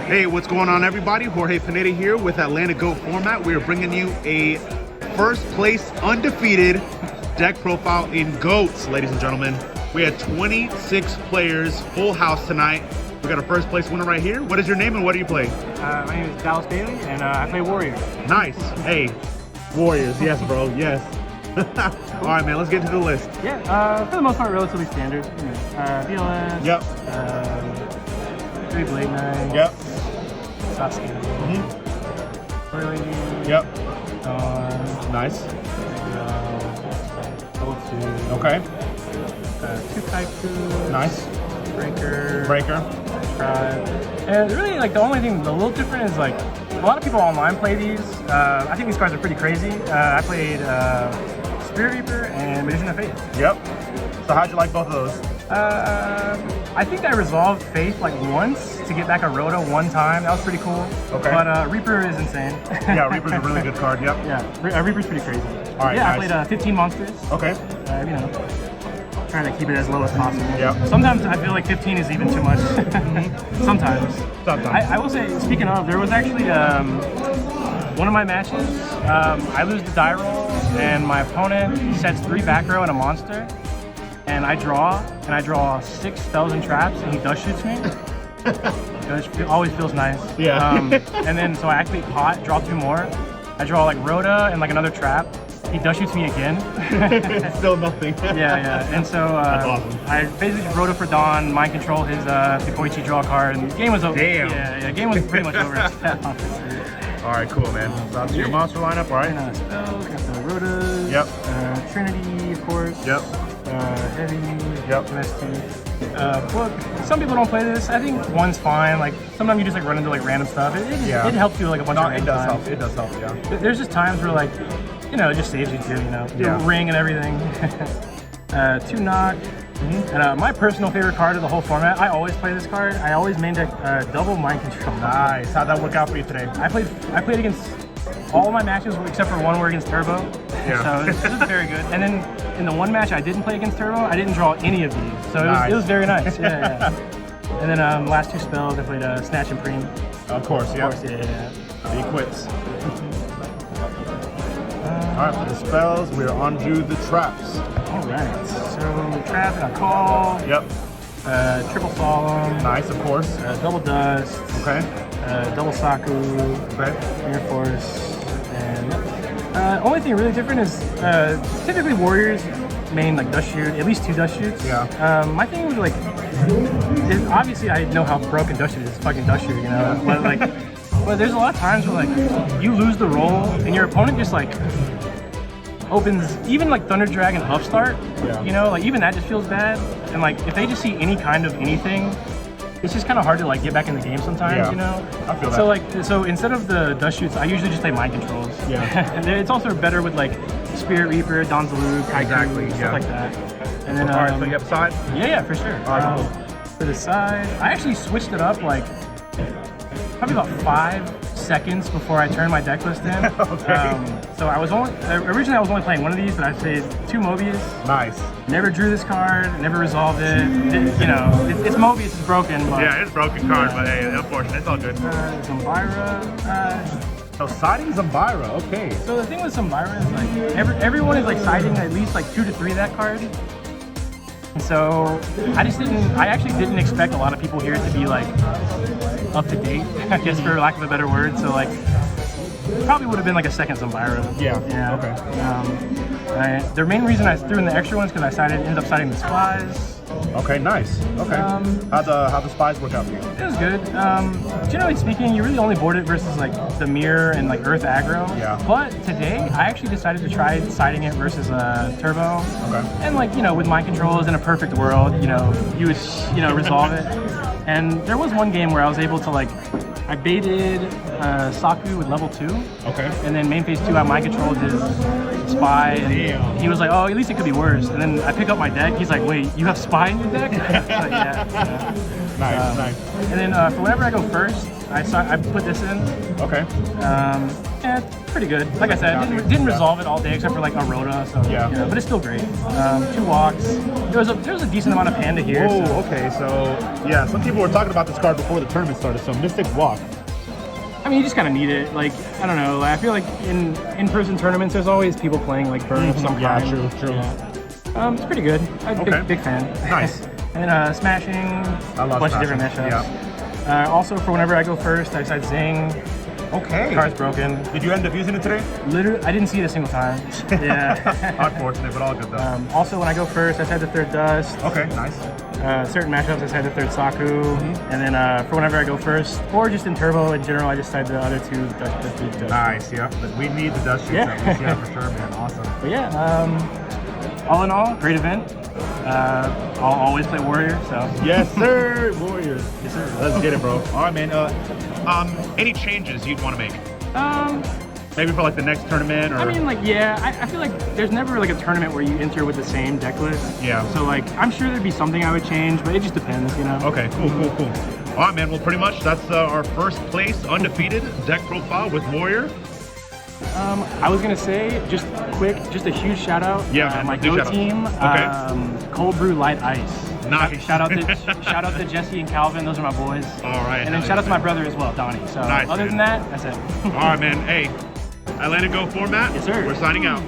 Hey, what's going on, everybody? Jorge Pineda here with Atlanta GOAT Format. We are bringing you a first place undefeated deck profile in GOATs, ladies and gentlemen. We had 26 players, full house tonight. We got a first place winner right here. What is your name and what do you play? My name is Duelist Kingdom, and I play Warrior. Nice. Hey, Warriors. Yes, bro. Yes. All right, man. Let's get into the list. Yeah, for the most part, relatively standard. Duelist. Yep. 3 Blade Knights. Yep. Sasuke. Early. Yep. Nice. Level 2. Okay. 2 Kaiku. Nice. Breaker. Breaker. And really, like, the only thing a little different is, like, a lot of people online play these. I think these cards are pretty crazy. I played Spirit Reaper and Magician of Faith. Yep. So how'd you like both of those? I think I resolved Faith like once to get back a Rhoda one time. That was pretty cool. Okay. But Reaper is insane. Yeah, Reaper's a really good card. Yep. Yeah, Reaper's pretty crazy. All right. Yeah, nice. I played 15 monsters. Okay. You know, trying to keep it as low as possible. Yeah. Sometimes I feel like 15 is even too much. Sometimes. I will say, speaking of, there was actually one of my matches. I lose the die roll, and my opponent sets 3 back row and a monster. And I draw 6 spells and traps, and he dust shoots me. It always feels nice. Yeah. And then, so I activate pot, draw 2 more. I draw like Rhoda and like another trap. He dust shoots me again. Still nothing. Yeah. And so that's awesome. I basically Rhoda for Dawn, mind control his Koichi draw card, and the game was over. Damn. Yeah, game was pretty much over. All right, cool, man. So that's your monster lineup, all right? And spells, got the Rhodas. Yep. Trinity, of course. Yep. Heavy. Yep. MST. Book. Some people don't play this. I think one's fine. Like sometimes you just like run into like random stuff. It helps you like a bunch of random times. It does help. Yeah. There's just times where like, you know, it just saves you too. You know, Yeah. the ring and everything. 2 knock. And my personal favorite card of the whole format. I always play this card. I always main deck double mind control. Nice. How'd that work out for you today? I played against all my matches except for one were against Turbo. Yeah. So it was very good. And then in the one match I didn't play against Turbo, I didn't draw any of these. So it was very nice. Yeah. And then last 2 spells I played Snatch and Preem. Of course, yeah. Yeah. He quits. All right, for the spells, we're on to the traps. All right. So trap and a call. Yep. Triple Solemn. Nice, of course. Double Dust. Okay. Double Saku. Okay. Air Force. And only thing really different is typically Warriors main like dust shoot, at least 2 dust shoots. Yeah. My thing was like, obviously I know how broken dust shoot is. It's fucking dust shoot, you know. But there's a lot of times where like you lose the roll and your opponent just like opens even like Thunder Dragon Upstart. Yeah. You know, like even that just feels bad. And like if they just see any kind of anything, it's just kind of hard to like get back in the game sometimes, Yeah. you know? I feel that. So instead of the dust shoots, I usually just play mind controls. Yeah. And it's also better with like Spirit Reaper, Donzaloo, Kaiku, Exactly, stuff yeah. like that. And then All right, so you have side? Yeah, for sure. All right, cool. For the side, I actually switched it up like probably about 5 seconds before I turned my deck list in. Okay. So I was originally I was only playing one of these, but I played 2 Mobius. Nice. Never drew this card, never resolved it. You know, it's Mobius is broken, but Yeah, it's a broken card, but hey, unfortunately, it's all good. Zombira. So siding Zombira, okay. So the thing with Zombira is like everyone is like siding at least like 2 to 3 that card. And so I actually didn't expect a lot of people here to be like up to date, I guess for lack of a better word. So like probably would have been like a second Zombira. Yeah. Okay. The main reason I threw in the extra ones because ended up siding the Spies. Okay, nice. Okay. How'd the Spies work out for you? It was good. Generally speaking, you really only board it versus like the Mirror and like Earth aggro. Yeah. But today, I actually decided to try siding it versus Turbo. Okay. And like, you know, with mind controls in a perfect world, you know, you would, you know, resolve it. And there was one game where I was able to like, I baited Saku with level 2. Okay. And then main phase 2, I mind controlled his Spy. And Damn. he was like, oh, at least it could be worse. And then I pick up my deck. He's like, wait, you have Spy in your deck? Like, yeah. Nice. And then for whenever I go first, I put this in. Okay. Yeah, it's pretty good. Like I said, didn't resolve it all day except for like a rota, so yeah. But it's still great. 2 walks. There was a decent amount of panda here. Oh, so. okay. So yeah, some people were talking about this card before the tournament started. So Mystic Walk. I mean, you just kind of need it. Like, I don't know. I feel like in in-person tournaments, there's always people playing like burn of some kind. Yeah, true. Yeah. It's pretty good. I'm a big fan. Nice. And then smashing. I love a bunch of different smashing. matchups. Yeah. Also, for whenever I go first, I decide zing. Okay. Car's broken. Did you end up using it today? Literally, I didn't see it a single time. Yeah. Unfortunate, but all good though. Also, when I go first, I decide the third dust. Okay, nice. Certain matchups, I decide the third Saku. And then for whenever I go first, or just in turbo in general, I just decide the other 2 dust. Nice, yeah. But we need the dust shoots at least, yeah, for sure, man. Awesome. But yeah, all in all, great event. I'll always play Warrior, so. Yes, sir. Warriors. Yes, sir. Let's get it, bro. All right, man. Any changes you'd want to make? Maybe for like the next tournament, or? I mean, like, yeah, I feel like there's never like a tournament where you enter with the same deck list. Yeah. So like, I'm sure there'd be something I would change, but it just depends, you know? Okay, cool. All right, man. Well, pretty much that's our first place undefeated deck profile with Warrior. I was gonna say, just a huge shout out. Yeah, man. My Big Go shout out. team. Okay. Cold Brew Light Ice. Nice. Shout out to Jesse and Calvin. Those are my boys. All right. And then shout out to my brother as well, Donnie. So Nice, other man. than that, that's it. All right, man. Hey, Atlanta Go format. Yes, sir. We're signing out.